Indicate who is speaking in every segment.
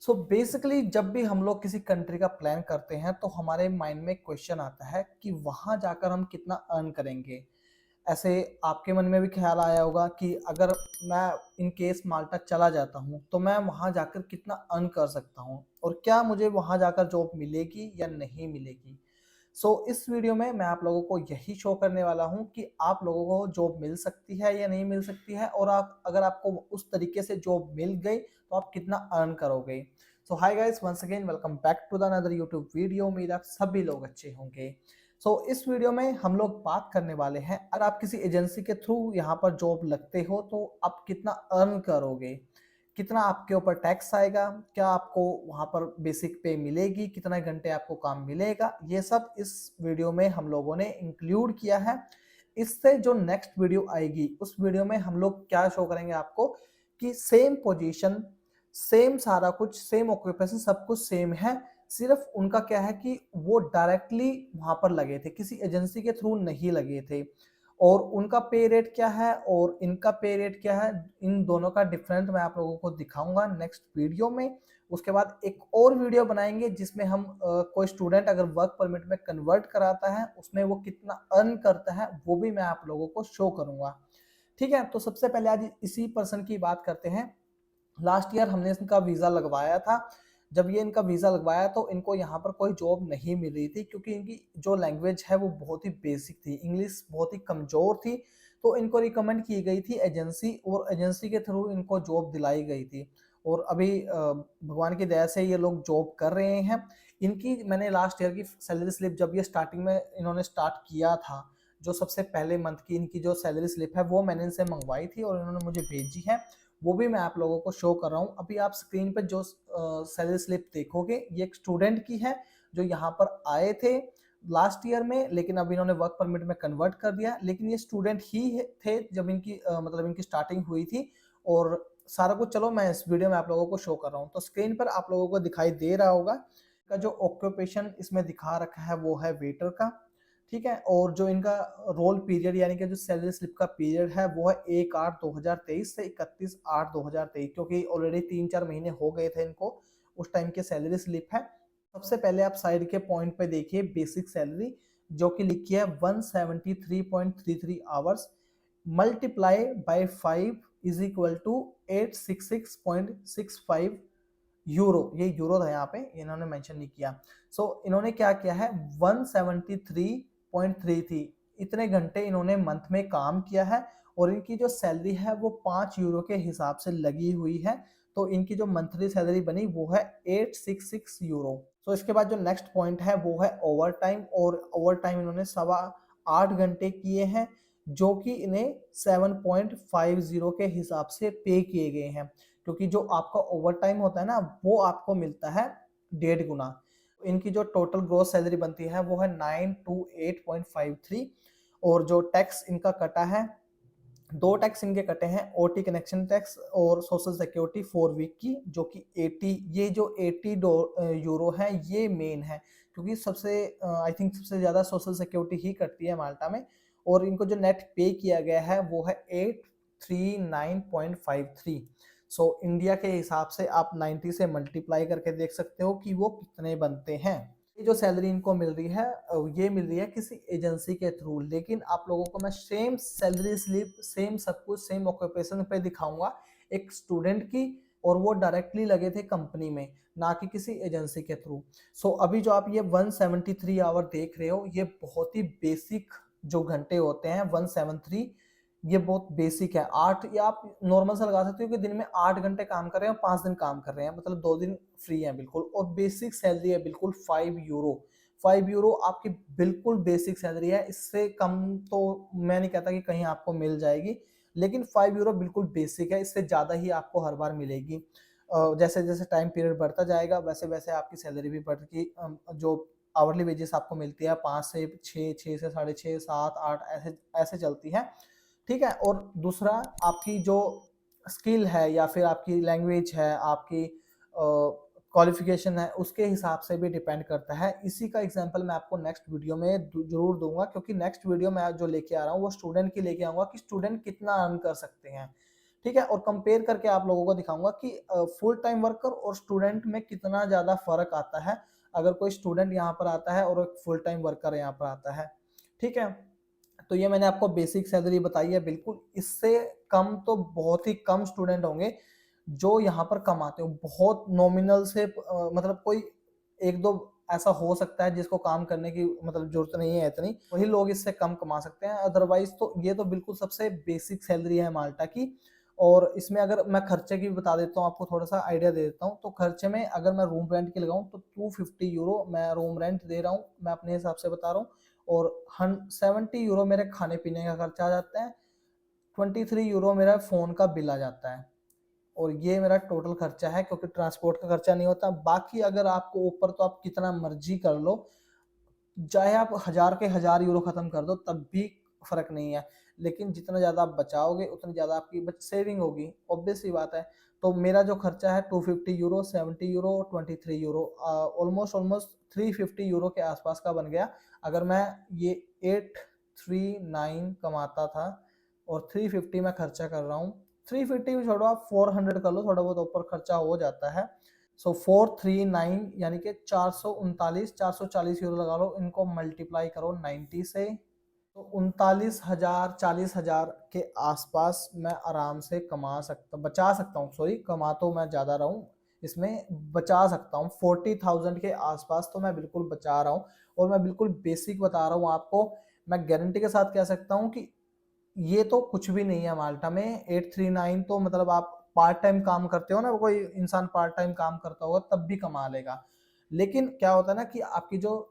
Speaker 1: So basically जब भी हम लोग किसी कंट्री का प्लान करते हैं तो हमारे माइंड में क्वेश्चन आता है कि वहाँ जाकर हम कितना अर्न करेंगे। ऐसे आपके मन में भी ख्याल आया होगा कि अगर मैं इन केस माल्टा चला जाता हूँ तो मैं वहाँ जाकर कितना अर्न कर सकता हूँ और क्या मुझे वहाँ जाकर जॉब मिलेगी या नहीं मिलेगी। इस वीडियो में मैं आप लोगों को यही शो करने वाला हूँ कि आप लोगों को जॉब मिल सकती है या नहीं मिल सकती है, और आप अगर आपको उस तरीके से जॉब मिल गई तो आप कितना अर्न करोगे। So hi guys, once again welcome back to the another YouTube video. उम्मीद आप सभी लोग अच्छे होंगे। इस वीडियो में हम लोग बात करने वाले हैं, अगर आप किसी एजेंसी के थ्रू यहाँ पर जॉब लगते हो तो आप कितना अर्न करोगे, कितना आपके ऊपर टैक्स आएगा, क्या आपको वहाँ पर बेसिक पे मिलेगी, कितने घंटे आपको काम मिलेगा, ये सब इस वीडियो में हम लोगों ने इंक्लूड किया है। इससे जो नेक्स्ट वीडियो आएगी उस वीडियो में हम लोग क्या शो करेंगे आपको कि सेम पोजीशन, सेम सारा कुछ, सेम ऑक्यूपेशन, सब कुछ सेम है। सिर्फ उनका क्या है कि वो डायरेक्टली वहां पर लगे थे, किसी एजेंसी के थ्रू नहीं लगे थे, और उनका पे रेट क्या है और इनका पे रेट क्या है, इन दोनों का डिफरेंट मैं आप लोगों को दिखाऊंगा नेक्स्ट वीडियो में। उसके बाद एक और वीडियो बनाएंगे जिसमें हम कोई स्टूडेंट अगर वर्क परमिट में कन्वर्ट कराता है उसमें वो कितना अर्न करता है वो भी मैं आप लोगों को शो करूंगा। ठीक है, तो सबसे पहले आज इसी पर्सन की बात करते हैं। लास्ट ईयर हमने इनका वीजा लगवाया था। जब ये इनका वीजा लगवाया तो इनको यहाँ पर कोई जॉब नहीं मिल रही थी क्योंकि इनकी जो लैंग्वेज है वो बहुत ही बेसिक थी, इंग्लिश बहुत ही कमजोर थी। तो इनको रिकमेंड की गई थी एजेंसी, और एजेंसी के थ्रू इनको जॉब दिलाई गई थी। और अभी भगवान की दया से ये लोग जॉब कर रहे हैं। इनकी मैंने लास्ट ईयर की सैलरी स्लिप, जब ये स्टार्टिंग में इन्होंने स्टार्ट किया था, जो सबसे पहले मंथ की इनकी जो सैलरी स्लिप है वो मैंने इनसे मंगवाई थी और इन्होंने मुझे भेजी है। वो भी मैं आप लोगों को शो कर रहा हूँ। अभी आप स्क्रीन पर जो सैलरी स्लिप देखोगे ये एक स्टूडेंट की है जो यहाँ पर आए थे लास्ट ईयर में, लेकिन अब इन्होंने वर्क परमिट में कन्वर्ट कर दिया। लेकिन ये स्टूडेंट ही थे जब इनकी मतलब इनकी स्टार्टिंग हुई थी। और सारा कुछ चलो मैं इस वीडियो में आप लोगों को शो कर रहा हूँ। तो स्क्रीन पर आप लोगों को दिखाई दे रहा होगा का जो ऑक्यूपेशन इसमें दिखा रखा है वो है वेटर का। ठीक है, और जो इनका रोल पीरियड यानी कि जो सैलरी स्लिप का पीरियड है वो है 1/8/2023 से 31/8/2023, क्योंकि ऑलरेडी 3-4 महीने हो गए थे इनको उस टाइम की सैलरी स्लिप है। सबसे पहले आप साइड के पॉइंट पे देखिए बेसिक सैलरी जो कि लिखी है 173.33 hours multiply by 5 is equal to 866.65 euro. ये यूरो था, यहाँ पे इन्होंने मेंशन नहीं किया। इन्होंने क्या किया है 173.33 इतने घंटे इन्होंने मंथ में काम किया है, और इनकी जो सैलरी है वो 5 यूरो के हिसाब से लगी हुई है। तो इनकी जो मंथली सैलरी बनी वो है 866 यूरो। इसके बाद जो नेक्स्ट पॉइंट है वो है ओवर टाइम, और ओवर टाइम इन्होंने 8.25 घंटे किए हैं जो कि इन्हें 7.50 के हिसाब से पे किए गए हैं, क्योंकि जो आपका ओवर टाइम होता है ना वो आपको मिलता है 1.5 गुना। इनकी जो टोटल ग्रोस सैलरी बनती है वो है 928.53। और जो टैक्स इनका कटा है, दो टैक्स इनके कटे हैं, ओटी कनेक्शन टैक्स और सोशल सिक्योरिटी 4 वीक की, जो कि 80, ये जो 80 यूरो है ये मेन है, क्योंकि सबसे आई थिंक सबसे ज्यादा सोशल सिक्योरिटी ही कटती है माल्टा में। और इनको जो नेट पे किया गया है वो है 839.53। इंडिया के हिसाब से आप 90 से मल्टीप्लाई करके देख सकते हो कि वो कितने बनते हैं। ये जो सैलरी इनको मिल रही है ये मिल रही है किसी एजेंसी के थ्रू, लेकिन आप लोगों को मैं सेम सैलरी स्लिप, सेम सब कुछ, सेम ऑक्यूपेशन पे दिखाऊंगा एक स्टूडेंट की, और वो डायरेक्टली लगे थे कंपनी में, ना कि किसी एजेंसी के थ्रू। अभी जो आप ये 173 आवर देख रहे हो ये बहुत ही बेसिक जो घंटे होते हैं 173, ये बहुत बेसिक है। 8, या आप नॉर्मल सा लगा सकते हो कि दिन में 8 घंटे काम कर रहे हैं और 5 दिन काम कर रहे हैं, मतलब 2 दिन फ्री है बिल्कुल। और बेसिक सैलरी है बिल्कुल 5 यूरो। 5 यूरो आपकी बिल्कुल बेसिक सैलरी है, इससे कम तो मैं नहीं कहता कि कहीं आपको मिल जाएगी, लेकिन 5 यूरो बिल्कुल बेसिक है, इससे ज़्यादा ही आपको हर बार मिलेगी। जैसे जैसे टाइम पीरियड बढ़ता जाएगा वैसे वैसे आपकी सैलरी भी बढ़ती, जो आवरली वेजेस आपको मिलती है 5 से 6, 6 से 6.5, 7, 8 ऐसे ऐसे चलती है। ठीक है, और दूसरा आपकी जो स्किल है या फिर आपकी लैंग्वेज है, आपकी क्वालिफिकेशन है, उसके हिसाब से भी डिपेंड करता है। इसी का एग्जांपल मैं आपको नेक्स्ट वीडियो में जरूर दूंगा, क्योंकि नेक्स्ट वीडियो में जो लेके आ रहा हूँ वो स्टूडेंट की लेके आऊंगा कि स्टूडेंट कितना अर्न कर सकते हैं। ठीक है, और कंपेयर करके आप लोगों को दिखाऊंगा कि फुल टाइम वर्कर और स्टूडेंट में कितना ज़्यादा फर्क आता है अगर कोई स्टूडेंट यहाँ पर आता है और एक फुल टाइम वर्कर यहाँ पर आता है। ठीक है, तो ये मैंने आपको बेसिक सैलरी बताई है। बिल्कुल इससे कम तो बहुत ही कम स्टूडेंट होंगे जो यहाँ पर कमाते हो, बहुत नॉमिनल से मतलब कोई एक दो ऐसा हो सकता है जिसको काम करने की मतलब जरूरत नहीं है इतनी, वही लोग इससे कम कमा सकते हैं। अदरवाइज तो ये तो बिल्कुल सबसे बेसिक सैलरी है माल्टा की। और इसमें अगर मैं खर्चे की भी बता देता हूँ, आपको थोड़ा सा आइडिया दे देता हूँ, तो खर्चे में अगर मैं रूम रेंट की लगाऊं तो 250 यूरो मैं रूम रेंट दे रहा हूँ, मैं अपने हिसाब से बता रहा हूँ। और 70 यूरो मेरे खाने पीने का खर्चा आ जाता है, 23 यूरो मेरा फ़ोन का बिल आ जाता है। और ये मेरा टोटल खर्चा है, क्योंकि ट्रांसपोर्ट का खर्चा नहीं होता। बाकी अगर आपको ऊपर तो आप कितना मर्जी कर लो, चाहे आप 1000 के 1000 यूरो खत्म कर दो तब भी फर्क नहीं है। लेकिन जितना ज़्यादा आप बचाओगे उतनी ज़्यादा आपकी सेविंग होगी, ऑब्वियस सी बात है। तो मेरा जो खर्चा है 250 euro, 70 euro, 23 euro, almost 350 euro के आसपास का बन गया। अगर मैं ये 839 कमाता था और 350 मैं खर्चा कर रहा हूँ, 350 भी छोड़ो, आप 400 कर लो, थोड़ा बहुत ऊपर खर्चा हो जाता है। सो 439 यानी कि 440 यूरो लगा लो, इनको मल्टीप्लाई करो 90 से, तो 39,000 40,000 के आसपास मैं आराम से बचा सकता हूँ। सॉरी, कमा तो मैं ज़्यादा रहा हूँ, इसमें बचा सकता हूँ 40,000 के आसपास तो मैं बिल्कुल बचा रहा हूँ। और मैं बिल्कुल बेसिक बता रहा हूँ आपको, मैं गारंटी के साथ कह सकता हूँ कि ये तो कुछ भी नहीं है माल्टा में। 839 तो मतलब आप पार्ट टाइम काम करते हो ना, कोई इंसान पार्ट टाइम काम करता होगा तब भी कमा लेगा। लेकिन क्या होता है ना कि आपकी जो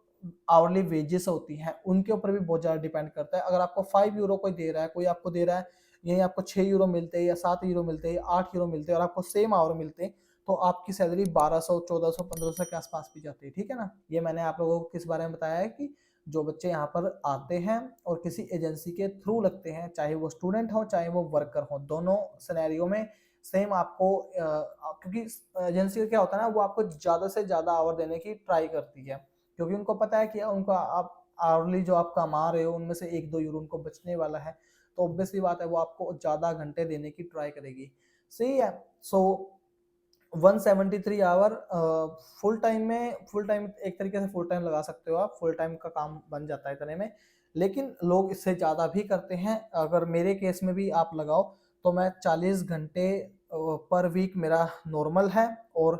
Speaker 1: आवरली वेजेस होती हैं उनके ऊपर भी बहुत ज़्यादा डिपेंड करता है। अगर आपको 5 यूरो कोई दे रहा है, कोई आपको दे रहा है, यही आपको 6 यूरो मिलते हैं या 7 यूरो मिलते हैं या 8 यूरो मिलते हैं और आपको सेम आवर मिलते हैं, तो आपकी सैलरी 1200 1400 1500 के आसपास भी जाती है। ठीक है ना, ये मैंने आप लोगों को किस बारे में बताया है कि जो बच्चे यहाँ पर आते हैं और किसी एजेंसी के थ्रू लगते हैं, चाहे वो स्टूडेंट हो चाहे वो वर्कर हो, दोनों सिनेरियो में सेम आपको क्योंकि एजेंसी का क्या होता है ना, वो आपको ज़्यादा से ज़्यादा आवर देने की ट्राई करती है, क्योंकि उनको पता है कि उनका आप आवरली जो आप कमा रहे हो उनमें से 1-2 यूरो उनको बचने वाला है। तो ऑब्वियसली बात है वो आपको ज़्यादा घंटे देने की ट्राई करेगी। सही है। सो 173 आवर फुल टाइम एक तरीके से फुल टाइम लगा सकते हो आप, फुल टाइम का काम बन जाता है इतने में। लेकिन लोग इससे ज़्यादा भी करते हैं। अगर मेरे केस में भी आप लगाओ तो मैं 40 घंटे पर वीक मेरा नॉर्मल है, और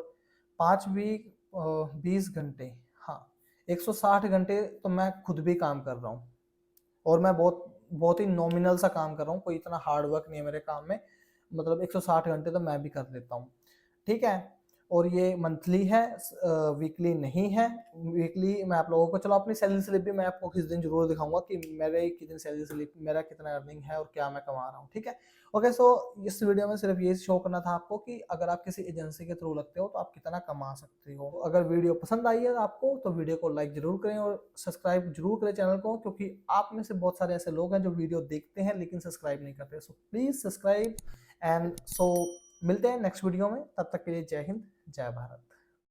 Speaker 1: 5 वीक 20 घंटे, हाँ 160 घंटे तो मैं खुद भी काम कर रहा हूँ। और मैं बहुत बहुत ही नॉमिनल सा काम कर रहा हूँ, कोई इतना हार्ड वर्क नहीं है मेरे काम में, मतलब 160 घंटे तो मैं भी कर लेता हूँ। ठीक है, और ये मंथली है, वीकली नहीं है। वीकली मैं आप लोगों को, चलो अपनी सैलरी स्लिप भी मैं आपको किस दिन जरूर दिखाऊंगा कि मेरे कितनी सैलरी स्लिप, मेरा कितना अर्निंग है और क्या मैं कमा रहा हूँ। ठीक है, ओके। सो इस वीडियो में सिर्फ ये शो करना था आपको कि अगर आप किसी एजेंसी के थ्रू लगते हो तो आप कितना कमा सकते हो। अगर वीडियो पसंद आई है आपको तो वीडियो को लाइक जरूर करें और सब्सक्राइब जरूर करें चैनल को, क्योंकि आप में से बहुत सारे ऐसे लोग हैं जो वीडियो देखते हैं लेकिन सब्सक्राइब नहीं करते। So please subscribe. And so मिलते हैं नेक्स्ट वीडियो में, तब तक के लिए जय हिंद, जय भारत।